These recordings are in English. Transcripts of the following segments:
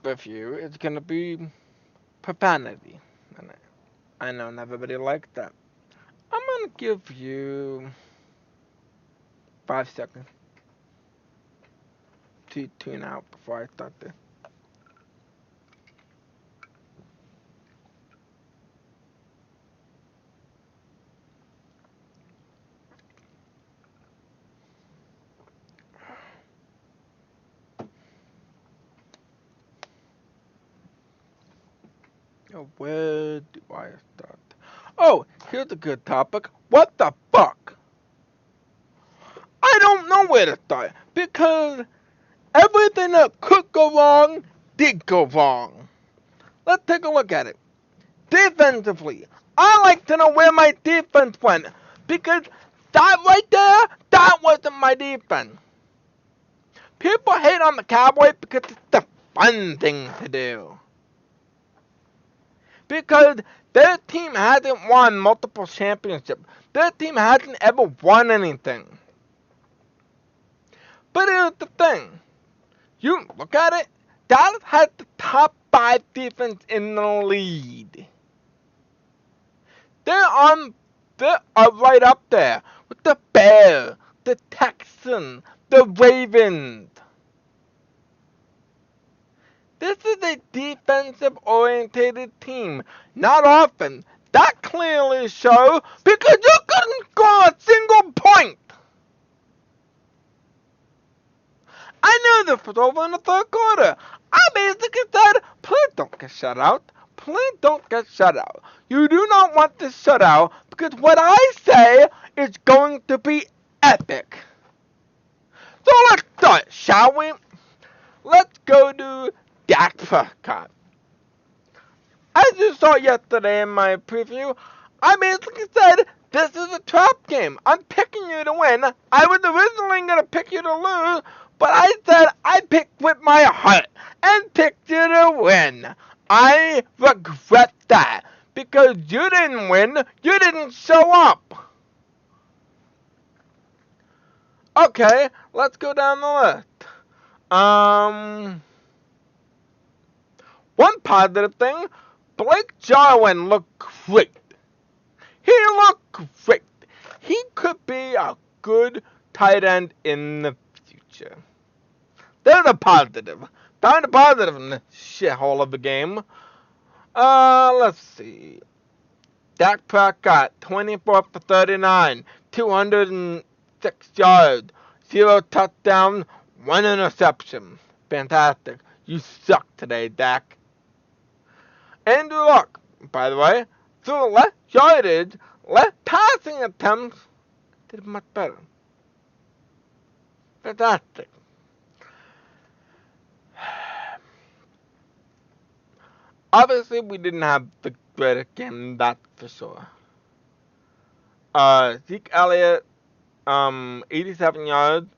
with you is gonna be profanity. And I know not everybody likes that. I'm gonna give you 5 seconds to tune out before I start this. Where do I start? Oh, here's a good topic. What the fuck? I don't know where to start because everything that could go wrong did go wrong. Let's take a look at it. Defensively, I like to know where my defense went because that right there, that wasn't my defense. People hate on the Cowboys because it's the fun thing to do. Because their team hasn't won multiple championships. Their team hasn't ever won anything. But here's the thing. You look at it, Dallas has the top 5 defense in the league. They're right up there with the Bears, the Texans, the Ravens. This is a defensive-oriented team, not offense. That clearly shows because you couldn't score a single point. I knew this was over in the third quarter. I basically said, please don't get shut out. Please don't get shut out. You do not want this shutout because what I say is going to be epic. So let's start, shall we? Let's go to Dak Prescott. As you saw yesterday in my preview, I basically said, this is a trap game. I'm picking you to win. I was originally going to pick you to lose, but I said I picked with my heart and picked you to win. I regret that because you didn't win. You didn't show up. Okay, let's go down the list. One positive thing, Blake Jarwin looked great. He looked great. He could be a good tight end in the future. There's a positive. Found a positive in this shithole of the game. Let's see. Dak Prescott, 24 for 39, 206 yards, 0 touchdowns, 1 interception. Fantastic. You suck today, Dak. Andrew Luck, by the way, through less yardage, less passing attempts, did much better. Fantastic. Obviously, we didn't have the greatest game, that's for sure. Zeke Elliott, 87 yards,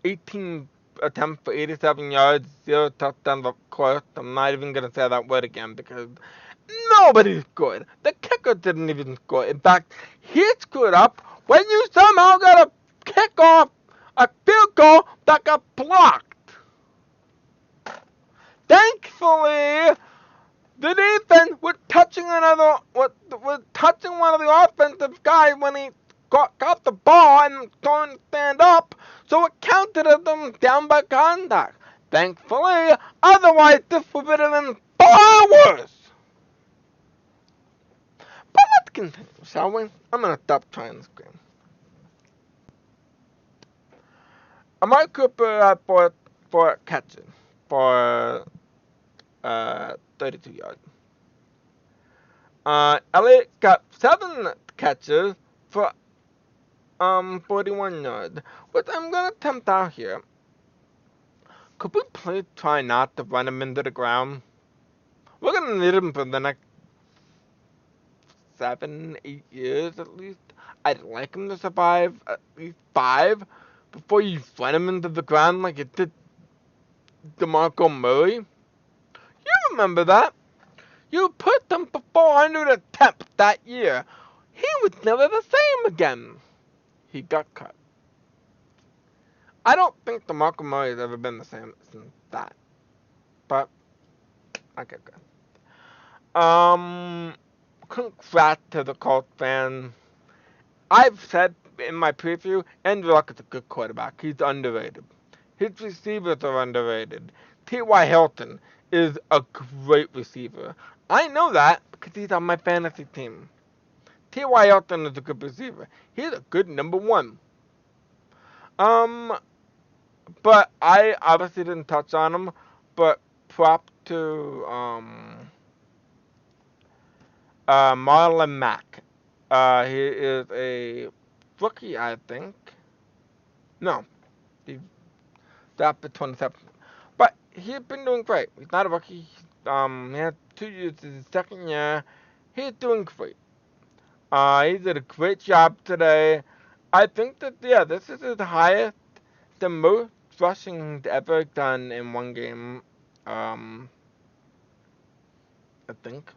18 attempts for 87 yards, 0 touchdowns, of course. I'm not even going to say that word again because nobody scored. The kicker didn't even score. In fact, he screwed up when you somehow got a kickoff, a field goal that got blocked. Thankfully, the defense was touching one of the offensive guys when he got the ball and going to stand up, so it counted as them down by contact. Thankfully, otherwise this would have been far worse. But let's continue, shall we? I'm gonna stop trying this game. Amari Cooper had four catches for 32 yards. Elliott got 7 catches for 41 yards, which I'm gonna attempt out here. Could we please try not to run him into the ground? We're gonna need him for the next 7, 8 years at least. I'd like him to survive at least 5 before you run him into the ground like you did DeMarco Murray. You remember that? You put him for 400 attempts that year. He was never the same again. He got cut. I don't think DeMarco Murray has ever been the same since that. But Okay, good. Congrats to the Colts fan. I've said in my preview, Andrew Luck is a good quarterback. He's underrated. His receivers are underrated. T.Y. Hilton is a great receiver. I know that because he's on my fantasy team. T.Y. Hilton is a good receiver. He's a good number one. Um, but I obviously didn't touch on him. But prop to Marlon Mack. He is a rookie, I think. No, he drafted 27. But he's been doing great. He's not a rookie. He had 2 years. This is his second year. He's doing great. He did a great job today. I think that, yeah, this is his highest, the most rushing ever done in one game. I think.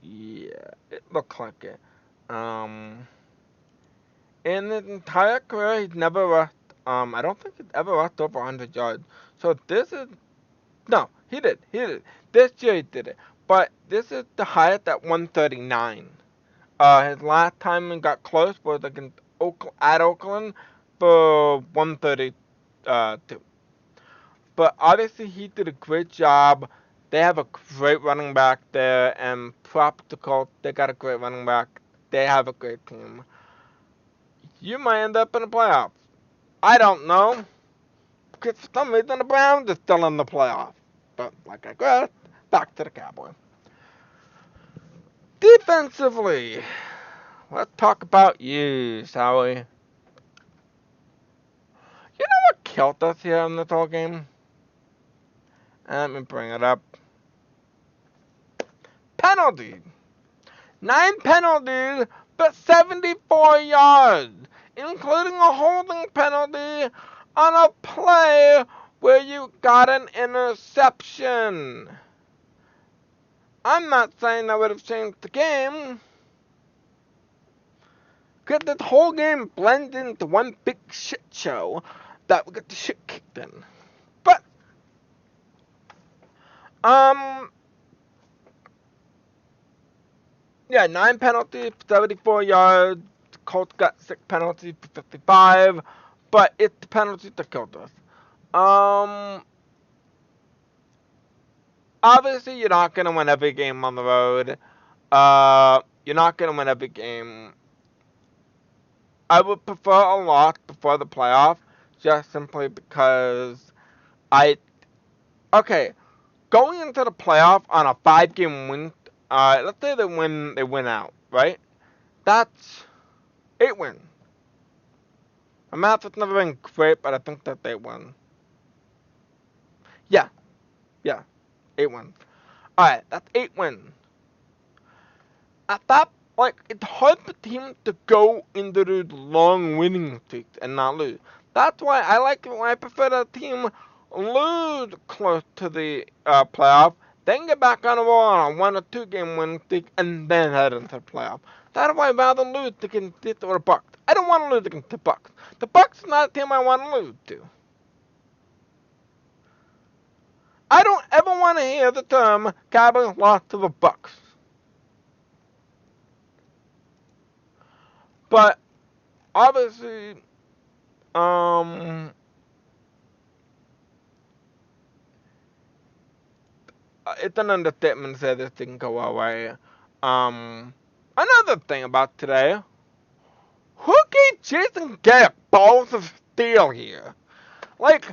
Yeah, it looks like it. In his entire career, he's never rushed. I don't think he's ever rushed over 100 yards. So this is no, he did. He did. This year he did it. But this is the highest at 139. His last time he got close was against at Oakland for 132. But obviously he did a great job. They have a great running back there, and prop to Colts. They got a great running back. They have a great team. You might end up in the playoffs. I don't know. Because for some reason the Browns are still in the playoffs. But like I said, back to the Cowboys. Defensively, let's talk about you, shall we? You know what killed us here in this whole game? Let me bring it up. Penalties. 9 penalties, but 74 yards, including a holding penalty on a play where you got an interception. I'm not saying that would have changed the game, because this whole game blends into one big shit show that we got the shit kicked in. But, yeah, 9 penalties, 74 yards. Colts got 6 penalties for 55, but it's the penalties that killed us. Obviously, you're not going to win every game on the road. You're not going to win every game. I would prefer a loss before the playoff, just simply because okay, going into the playoff on a 5-game win, let's say they win out, right? That's 8 wins. My math has never been great, but I think that they win. Yeah, 8 wins. Alright, that's 8 wins. At that, it's hard for teams to go into those long winning streaks and not lose. That's why I prefer the team lose close to the playoff, then get back on the roll on a 1 or 2 game winning streak, and then head into the playoff. That's why I'd rather lose against the Bucks. I don't want to lose against the Bucks. The Bucks is not a team I want to lose to. I don't ever want to hear the term Cowboys lost to the Bucks. But obviously, it's an understatement to say this didn't go our way. Another thing about today, who gave Jason Garrett balls of steel here? Like,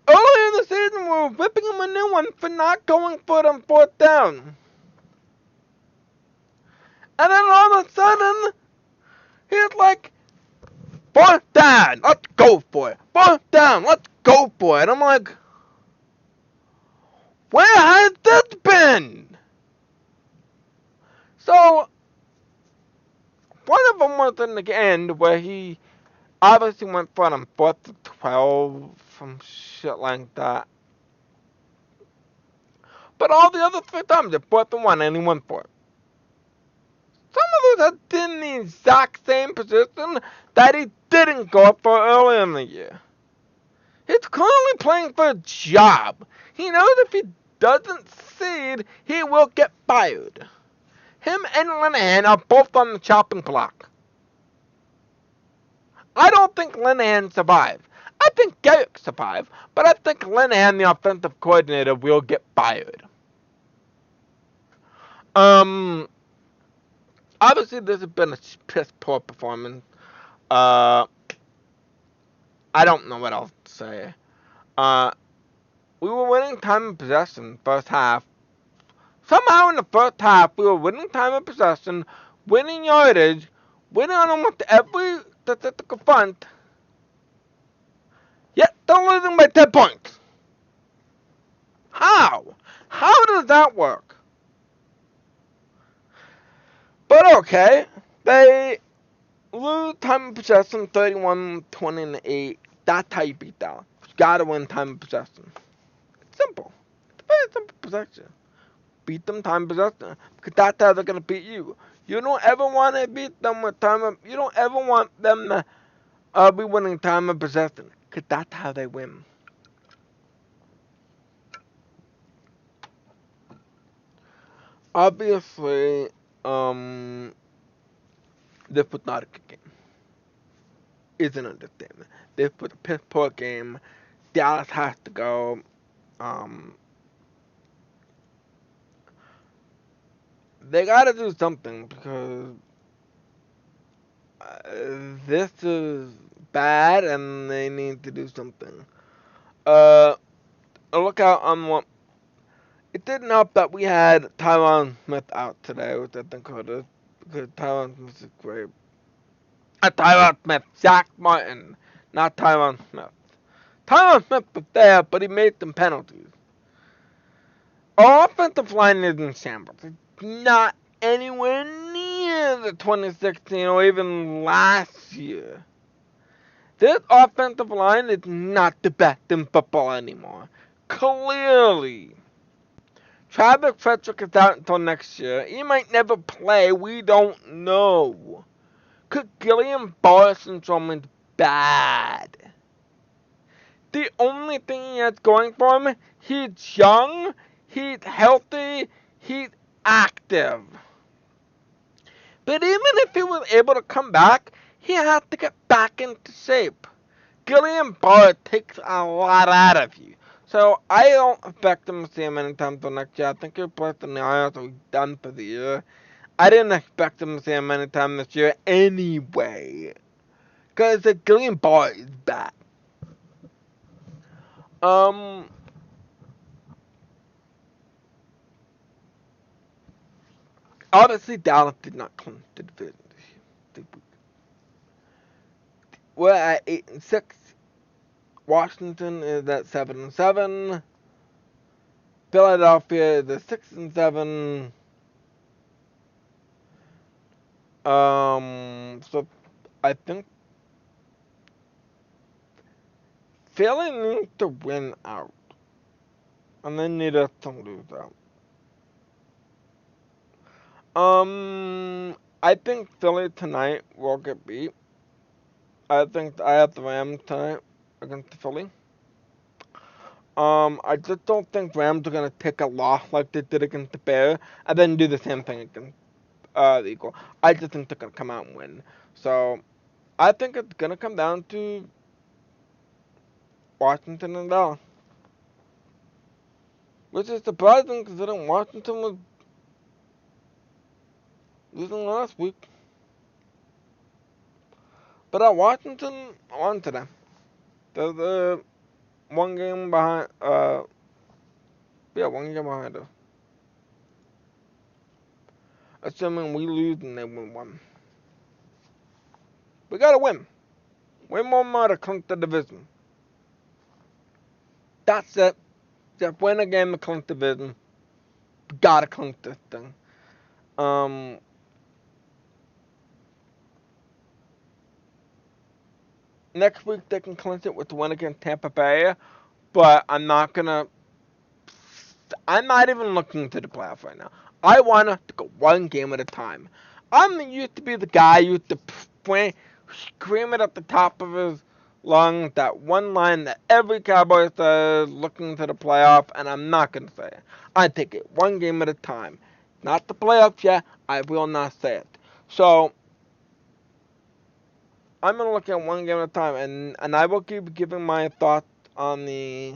earlier in the season, we were whipping him a new one for not going for it on 4th down. And then all of a sudden, he's like, 4th down, let's go for it. 4th down, let's go for it. I'm like, where has this been? So, one of them was in the end where he obviously went for it on 4th to 12, some shit like that. But all the other 3 times, it 4th and 1, and he went for it. Some of those have been the exact same position that he didn't go for earlier in the year. He's currently playing for a job. He knows if he doesn't succeed, he will get fired. Him and Linehan are both on the chopping block. I don't think Linehan survived. I think Garrick survived, but I think Linehan, the offensive coordinator, will get fired. Obviously, this has been a piss poor performance. I don't know what else to say. We were winning time of possession first half. Somehow in the first half, we were winning time of possession, winning yardage, winning on almost every statistical front, yet still losing by 10 points. How? How does that work? But okay, they lose time of possession 31-28. That's how you beat Dallas. You gotta win time of possession. It's simple. It's a very simple possession. Beat them time of possession, because that's how they're gonna beat you. You don't ever want to beat them with time of. You don't ever want them to be winning time of possession, because that's how they win. Obviously, this was not a good game. Is an understatement. This was a piss poor game. Dallas has to go. They gotta do something, because this is bad and they need to do something. Look out on what. It didn't help that we had Tyron Smith out today, which I think hurt us, because Tyron Smith is great. Tyron Smith, Zach Martin, not Tyron Smith. Tyron Smith was there, but he made some penalties. Our offensive line is in shambles. It's not anywhere near the 2016 or even last year. This offensive line is not the best in football anymore. Clearly. Travis Frederick is out until next year. He might never play. We don't know. Because Guillain-Barré syndrome is bad. The only thing he has going for him, he's young, he's healthy, he's active. But even if he was able to come back, he has to get back into shape. Guillain-Barré takes a lot out of you. So I don't expect him to see him anytime till next year. I think he'll play in the IR, so he's done for the year. I didn't expect him to see him anytime this year anyway. Because the Guillain-Barré is bad. Obviously, Dallas did not clinch the division this week. We're at 8-6. Washington is at 7-7. Philadelphia is at 6-7. So I think Philly needs to win out, and they need us to lose out. I think Philly tonight will get beat. I think I have the Rams tonight against Philly. I just don't think Rams are gonna take a loss like they did against the Bears and then do the same thing against the Eagles. I just think they're gonna come out and win. So I think it's gonna come down to Washington and Dallas, which is surprising considering Washington was losing last week. But Washington won today. They're one game behind. One game behind us. Assuming we lose and they win one. We gotta win. Win one more to clinch the division. That's it. Just win a game to clinch the division. We gotta clinch this thing. Next week they can clinch it with the win against Tampa Bay, but I'm not even looking to the playoffs right now. I want us to go one game at a time. I'm used to be the guy who used to scream it at the top of his long that one line that every Cowboy says looking to the playoff, and I'm not going to say it. I take it one game at a time. Not the playoffs yet, I will not say it. So, I'm going to look at one game at a time, and I will keep giving my thoughts on the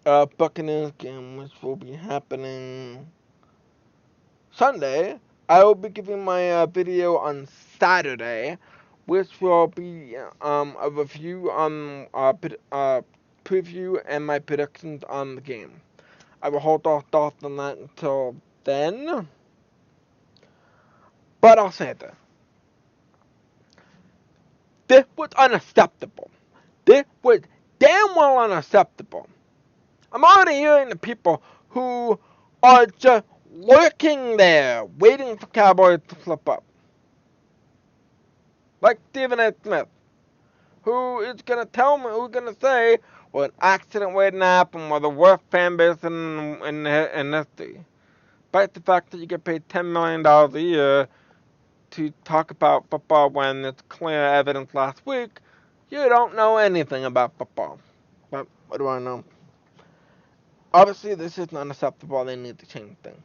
Buccaneers game, which will be happening Sunday. I will be giving my video on Saturday, which will be a review on preview and my predictions on the game. I will hold off thoughts on that until then, but I'll say this. This was unacceptable. This was damn well unacceptable. I'm already hearing the people who are just lurking there, waiting for Cowboys to flip up. Like Stephen A. Smith, who is going to tell me, who's going to say, well, an accident waiting to happen, we're the worst fan base in history. Despite the fact that you get paid $10 million a year to talk about football when it's clear evidence last week, you don't know anything about football. But what do I know? Obviously, this is not acceptable. They need to change things.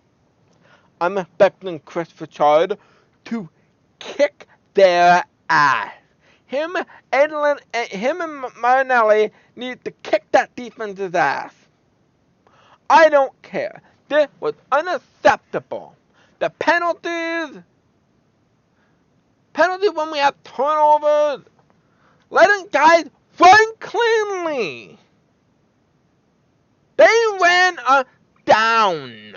I'm expecting Chris Richard to kick their ass. Him and Marinelli need to kick that defense's ass. I don't care. This was unacceptable. The penalties when we have turnovers, letting guys run cleanly. They ran us down.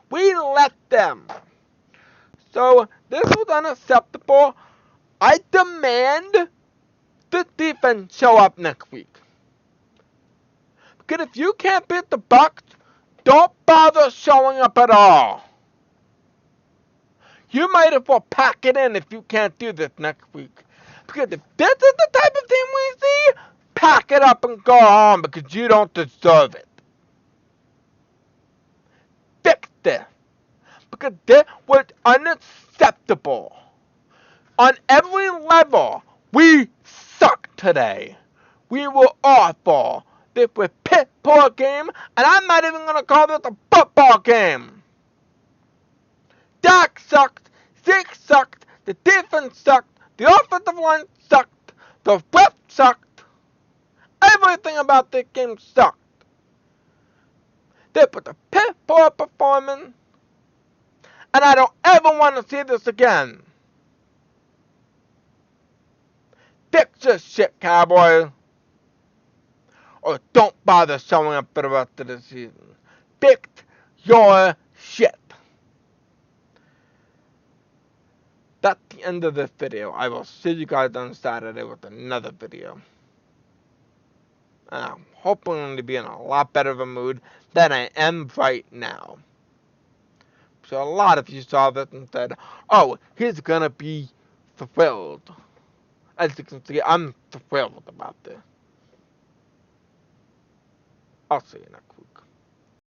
We let them. So this was unacceptable. I demand the defense show up next week. Because if you can't beat the Bucs, don't bother showing up at all. You might as well pack it in if you can't do this next week. Because if this is the type of thing we see, pack it up and go home because you don't deserve it. Fix this. Because this was unacceptable. On every level, we sucked today. We were awful. This was a piss poor game, and I'm not even going to call this a football game. Dak sucked, Zeke sucked, the defense sucked, the offensive line sucked, the ref sucked. Everything about this game sucked. They put a piss poor performance, and I don't ever want to see this again. Fix your shit, Cowboys. Or don't bother showing up for the rest of the season. Fix your shit. That's the end of this video. I will see you guys on Saturday with another video. And I'm hoping to be in a lot better of a mood than I am right now. So a lot of you saw this and said, oh, he's gonna be thrilled. As you can see, I'm thrilled about this. I'll see you next week.